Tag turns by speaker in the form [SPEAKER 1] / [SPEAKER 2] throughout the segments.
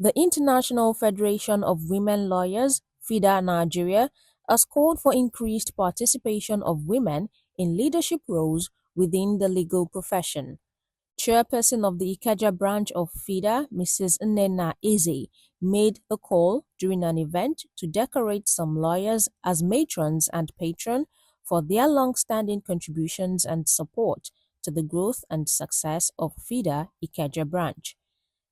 [SPEAKER 1] The International Federation of Women Lawyers (FIDA) Nigeria has called for increased participation of women in leadership roles within the legal profession. Chairperson of the Ikeja branch of FIDA, Mrs. Nnenna Eze, made the call during an event to decorate some lawyers as matrons and patron for their long-standing contributions and support to the growth and success of FIDA Ikeja branch.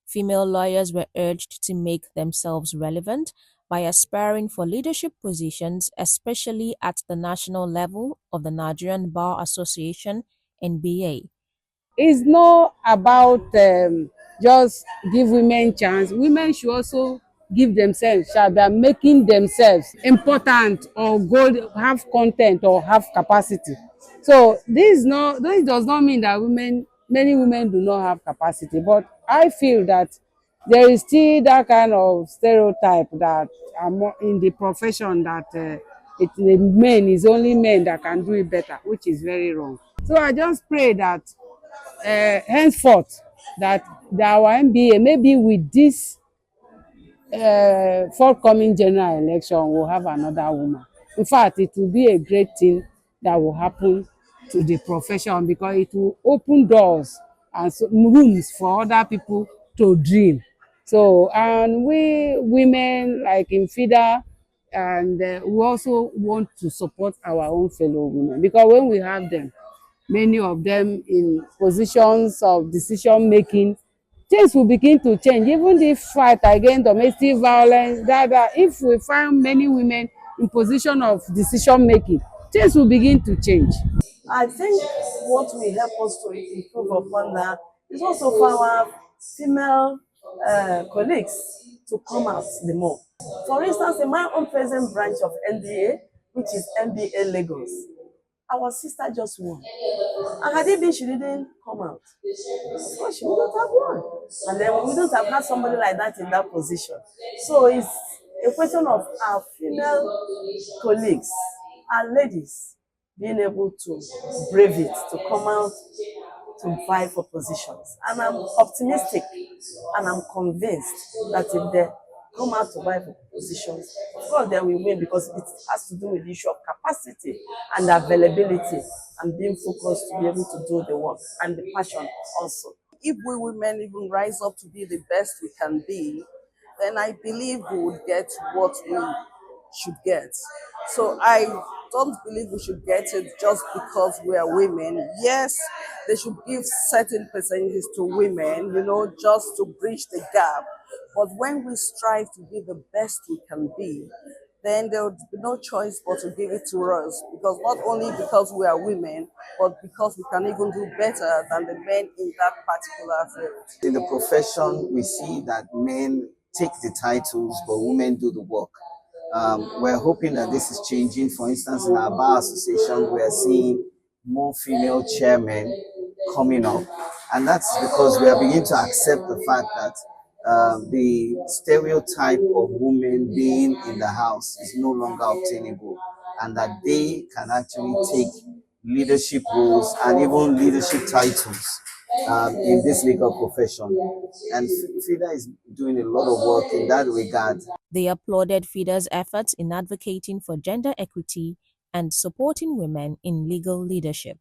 [SPEAKER 1] Female lawyers were urged to make themselves relevant by aspiring for leadership positions, especially at the national level of the Nigerian Bar Association (NBA).
[SPEAKER 2] It's not about just give women chance. Women should also give themselves, shall be making themselves important or go have content or have capacity. So this does not mean that many women do not have capacity, but I feel that there is still that kind of stereotype that in the profession that the men is only men that can do it better, which is very wrong. So I just pray that henceforth that our NBA, maybe with this forthcoming general election, will have another woman. In fact, it will be a great thing that will happen to the profession, because it will open doors and rooms for other people to dream. So, and we women like in FIDA, and we also want to support our own fellow women, because when we have them, many of them in positions of decision making, things will begin to change. Even the fight against domestic violence, that if we find many women in position of decision making, things will begin to change.
[SPEAKER 3] I think what will help us to improve upon that is also for our female colleagues to come out the more. For instance, in my own present branch of NDA, which is NBA Lagos, our sister just won. And had it been she didn't come out, of course she wouldn't have won. And then we wouldn't have had somebody like that in that position. So it's a question of our female colleagues, our ladies, being able to brave it, to come out to vie for positions. And I'm optimistic and I'm convinced that if they come out to vie for positions, of course they will win, because it has to do with the issue of capacity and availability and being focused to be able to do the work, and the passion also.
[SPEAKER 4] If we women even rise up to be the best we can be, then I believe we would get what we should get. So I don't believe we should get it just because we are women. Yes, they should give certain percentages to women, just to bridge the gap. But when we strive to be the best we can be, then there would be no choice but to give it to us, because not only because we are women, but because we can even do better than the men in that particular field.
[SPEAKER 5] In the profession, we see that men take the titles, but women do the work. We're hoping that this is changing. For instance, in our bar association, we are seeing more female chairmen coming up, and that's because we are beginning to accept the fact that the stereotype of women being in the house is no longer obtainable, and that they can actually take leadership roles and even leadership titles in this legal profession. And FIDA is doing a lot of work in that regard.
[SPEAKER 1] They applauded FIDA's efforts in advocating for gender equity and supporting women in legal leadership.